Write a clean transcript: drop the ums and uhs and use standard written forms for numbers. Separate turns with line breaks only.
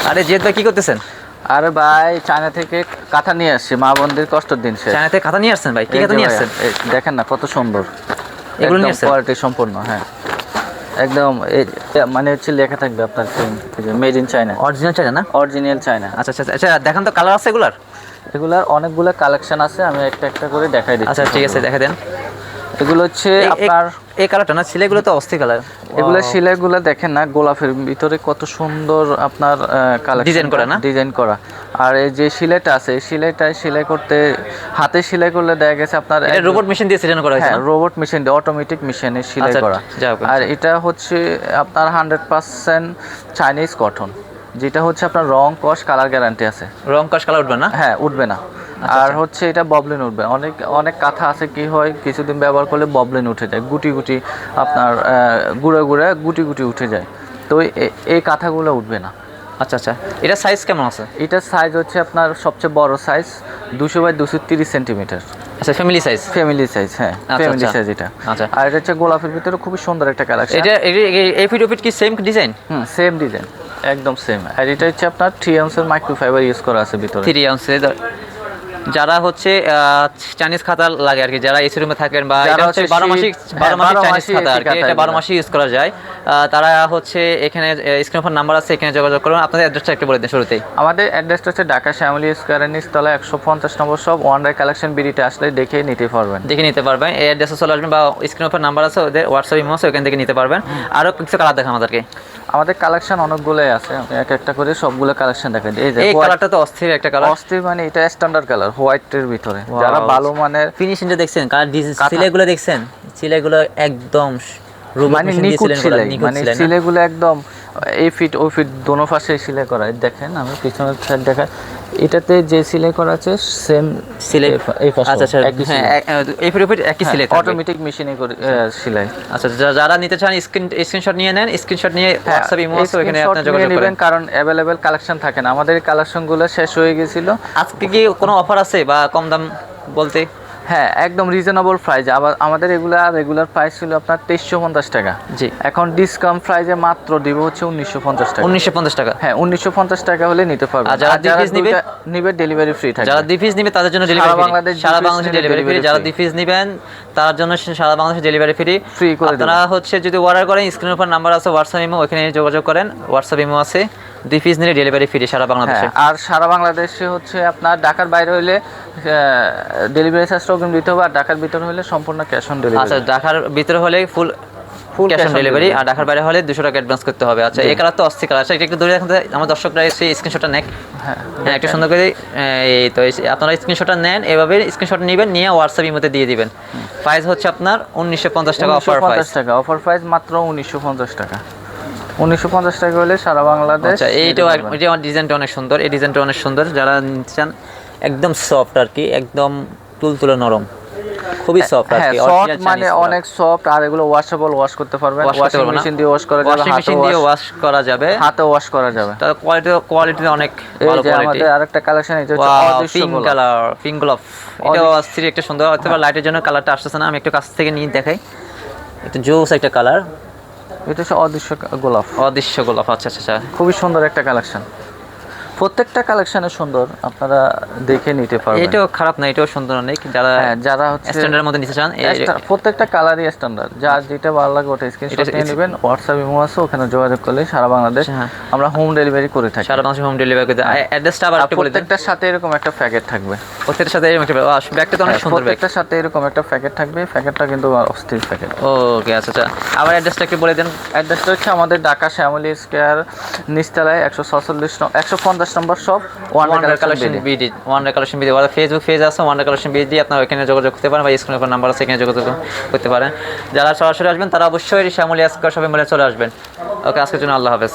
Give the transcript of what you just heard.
আরে জিয়াদ ভাই কি করতেছেন?
আরে ভাই চায়না থেকে কাঁথা নিয়ে আসছি, মা বোনদের কষ্টের দিন শেষ।
চায়না থেকে কাঁথা নিয়ে আসছেন ভাই? কি
এই
কাঁথা
যে
নিয়ে
ভাইয়া,
আসছেন?
দেখেন না কত সুন্দর,
এগুলো নিয়ে
একদম
আসছেন?
কোয়ালিটি সম্পূর্ণ। হ্যাঁ, একদম মানে হচ্ছে লেখা থাকবে আপনার made in China,
original China না?
Original China.
আচ্ছা আচ্ছা আচ্ছা, দেখান তো কালার আছে এগুলার?
এগুলার অনেকগুলো কালেকশন আছে, আমি একটা একটা করে দেখাই দিচ্ছি।
আচ্ছা ঠিক আছে, দেখা দেন।
এগুলো হচ্ছে আপনার
এই কালারটা না, ছেলেগুলো তো অস্থির কালার।
এগুলো সেলাইগুলো দেখেন না, গোলাপের ভিতরে কত সুন্দর আপনার কালেকশন
ডিজাইন করা না?
ডিজাইন করা। আর এই যে সেলাইটা আছে, এই সেলাইটা সেলাই করতে হাতে সেলাই করলে দেখা গেছে আপনার
এটা রোবট মেশিন দিয়ে সেজানো করা হয়েছে
হ্যাঁ,
না?
রোবট মেশিন দিয়ে, অটোমেটিক মেশিনে সেলাই
আচ্ছা,
করা।
যাক,
আর
আচ্ছা।
এটা হচ্ছে আপনার 100% চাইনিজ কটন, যেটা হচ্ছে আপনার রং কস কালার গ্যারান্টি আছে।
রং কস কালার উঠবে না?
হ্যাঁ, উঠবে না।
আচ্ছা,
আর
আচ্ছা।
হচ্ছে এটা ববলিন উঠবে। অনেক অনেক কাঁথা আছে কি হয়, কিছুদিন ব্যবহার করলে ববলিন উঠে যায়, গুটি গুটি আপনার গুঁড়ো গুঁড়ো গুটি গুটি উঠে যায়। তো এই কাঁথাগুলো উঠবে না।
আচ্ছা আচ্ছা, এটা সাইজ কেমন আছে?
এটার সাইজ হচ্ছে আপনার সবচেয়ে বড় সাইজ 200 বাই 230 সেন্টিমিটার।
আচ্ছা, ফ্যামিলি সাইজ?
ফ্যামিলি সাইজ, হ্যাঁ
আচ্ছা,
ফ্যামিলি
আচ্ছা।
সাইজ এটা।
আচ্ছা।
আর এটা হচ্ছে গোলাপের ভিতরে খুবই সুন্দর একটা কালেকশন।
এটা এই ফিট কি সেম ডিজাইন?
সেম ডিজাইন, একদম সেম। আর এটা হচ্ছে আপনার 3 আউন্সের মাইক্রোফাইবার ইউজ করা আছে ভিতরে।
3 আউন্স। যারা হচ্ছে চাইনিজ খাতা লাগে আর কি, যারা এসি রুমে থাকেন, বা এটা হচ্ছে 12 মাসিক চাইনিজ খাতা আর কি, এটা 12 মাসই ইউজ করা যায়। তারা হচ্ছে এখানে স্ক্রিন ফোন নাম্বার আছে, এখানে যোগাযোগ করুন। আপনাদের অ্যাড্রেসটা একটু বলে দিন শুরুতেই।
আমাদের অ্যাড্রেসটা হচ্ছে ঢাকা শ্যামলী স্কয়ারের নিচতলা 150 নম্বর শপ, ওয়ান্ডার কালেকশন বিডিতে আসলে দেখে নিতে পারবেন।
দেখে নিতে পারবেন, এই অ্যাড্রেসে চলে আসবেন, বা স্ক্রিন ফোন নাম্বার আছে ওদের, হোয়াটসঅ্যাপ ইমো আছে, ওখান থেকে নিতে পারবেন। আরও কিছু কালার দেখেন আমাদেরকে।
আমাদের কালেকশন অনেকগুলোই আছে, আমি এক একটা করে সবগুলো কালেকশন দেখাই দিই।
এই কালারটা তো অস্থির একটা কালার।
অস্থির মানে এটা স্ট্যান্ডার্ড কালার হোয়াইটের ভিতরে। যারা ভালো মানের
ফিনিশিংটা দেখছেন, কালার সিলাইগুলো দেখছেন, সিলাইগুলো একদম
মানে নিখুঁত সেলাই, মানে সেলাইগুলো একদম এই ফিট ওই ফিট দোনো পাশে সেলাই করা। দেখেন আমি পিছনের সাইড দেখাই, এটাতে যে সেলাই করা আছে সেম
সেলাই।
এই পাশে
আচ্ছা আচ্ছা, হ্যাঁ এই ফিট একই সেলাই,
অটোমেটিক মেশিনে করে সেলাই।
আচ্ছা, যারা নিতে চান স্ক্রিনশট নিয়ে নেন, স্ক্রিনশট নিয়ে হোয়াটসঅ্যাপ ইমো আছে, ওখানে আপনি যোগাযোগ করবেন,
কারণ अवेलेबल কালেকশন থাকে না। আমাদের কালেকশনগুলো শেষ হয়ে গিয়েছিল।
আজকে কি কোনো অফার আছে বা কম দাম বলতে?
হ্যাঁ, একদম রিজনেবল প্রাইস। আবার আমাদের রেগুলার প্রাইস ছিল আপনার 2350 টাকা।
জি,
এখন ডিসকাউন্ট প্রাইসে মাত্র দিব হচ্ছে 1950 টাকা।
1950 টাকা?
হ্যাঁ, 1950 টাকা হলে নিতে পারবেন।
আর যারা ডিপিস
নিবে ডেলিভারি ফ্রি থাকবে।
যারা ডিপিস নিবে তাদের জন্য ডেলিভারি ফ্রি, সারা বাংলাদেশে ডেলিভারি ফ্রি। যারা ডিপিস নেবেন তার জন্য সারা বাংলাদেশে ডেলিভারি ফ্রি করে দেব। আপনারা হচ্ছে যদি অর্ডার করেন, স্ক্রিনের উপর নাম্বার আছে, হোয়াটসঅ্যাপ ইমো, ওখানে যোগাযোগ করেন। হোয়াটসঅ্যাপ ইমো আছে, ডিপিস নিলে ডেলিভারি ফ্রি সারা বাংলাদেশে।
আর সারা বাংলাদেশে হচ্ছে আপনার ঢাকার বাইরে হইলে ডেলিভারি চার্জটা অগ্রিম দিতে হবে, আর ঢাকার ভিতরে হলে সম্পূর্ণ ক্যাশ অন ডেলিভারি।
আচ্ছা, ঢাকার ভিতরে হলে ফুল ক্যাশ অন ডেলিভারি, আর ঢাকার বাইরে হলে 200 টাকা অ্যাডভান্স করতে হবে। আচ্ছা, এই কালার তো অস্থির কালার। আচ্ছা, এটা একটু দূরে দেখেন, আমার দর্শকরা এসে স্ক্রিনশটটা নেন। হ্যাঁ, একটু সুন্দর করে এই তো আপনারা স্ক্রিনশটটা নেন, এভাবে স্ক্রিনশট নেবেন, নিয়ে হোয়াটসঅ্যাপ ইমোতে দিয়ে দিবেন। প্রাইস হচ্ছে আপনার 1950 টাকা, অফার প্রাইস।
অফার প্রাইস মাত্র 1950 টাকা। 1950 টাকা হলে সারা বাংলাদেশ।
আচ্ছা, এইটাও ডিজাইনটা অনেক সুন্দর, এই ডিজাইনটা অনেক সুন্দর। যারা চান একদম সফট আর কি, একদম তুলতুলে নরম, খুবই সফট আর কি।
সফট মানে অনেক সফট। আর এগুলো ওয়াশেবল, ওয়াশ করতে পারবেন। ওয়াশিং মেশিন দিয়ে ওয়াশ করা যাবে,
ওয়াশিং মেশিন দিয়ে ওয়াশ করা যাবে,
হাতে ওয়াশ করা যাবে।
তার কোয়ালিটি অনেক ভালো কোয়ালিটি।
আমাদের আরেকটা কালেকশন, এটা হচ্ছে
পিঙ্ক কালার, পিঙ্ক গোলাপ। এটা অস্থির একটা সুন্দর, হয়তো লাইটের জন্য কালারটা আসতেছে না, আমি একটু কাছ থেকে নিয়ে দেখাই। এটা জোস একটা কালার,
এটা হচ্ছে অদৃশ্য গোলাপ।
অদৃশ্য গোলাপ, আচ্ছা আচ্ছা,
খুবই সুন্দর একটা কালেকশন। প্রত্যেকটা কালেকশনে সুন্দর, আপনারা দেখে নিতে পারবেন।
এটাও খারাপ না, এটাও সুন্দর অনেক। যারা
হচ্ছে
স্ট্যান্ডার্ডের মধ্যে নিতে চান,
প্রত্যেকটা কালারই স্ট্যান্ডার্ড। যার যেটা ভালো লাগে ওটা স্ক্রিনশট নিয়ে নেবেন। হোয়াটসঅ্যাপ ইমো আছে, ওখানে যোগাযোগ করলে সারা বাংলাদেশ আমরা হোম ডেলিভারি করে থাকি।
সারা বাংলাদেশে হোম ডেলিভারি করে দেয়। অ্যাড্রেসটা আবার একটু বলে দেন।
প্রত্যেকটার সাথে এরকম একটা প্যাকেট থাকবে।
প্রত্যেকটার সাথে এরকম একটা ব্যাগটা তো অনেক সুন্দর।
প্রত্যেকটার সাথে এরকম একটা প্যাকেট থাকবে। প্যাকেটটা কিন্তু অস্থির প্যাকেট।
ওকে, আচ্ছা আচ্ছা, আবার অ্যাড্রেসটা একটু বলে দেন।
অ্যাড্রেসটা হচ্ছে আমাদের ঢাকা শ্যামলী স্কয়ার নিচতলায় 150 নম্বর shop,
wonder collection BD. Wonder collection BD, ওদের ফেসবুক পেজ আছে ওয়ান্ডার কালেকশন বিডি, আপনারা ওখানে যোগাযোগ করতে পারেন, বা স্ক্রিনের উপর নাম্বার আছে, এখানে যোগাযোগ করতে পারেন। যারা সরাসরি আসবেন তারা অবশ্যই শ্যামলী স্কয়ার শপে চলে আসবেন। ওকে, আজকের জন্য আল্লাহ হাফেজ।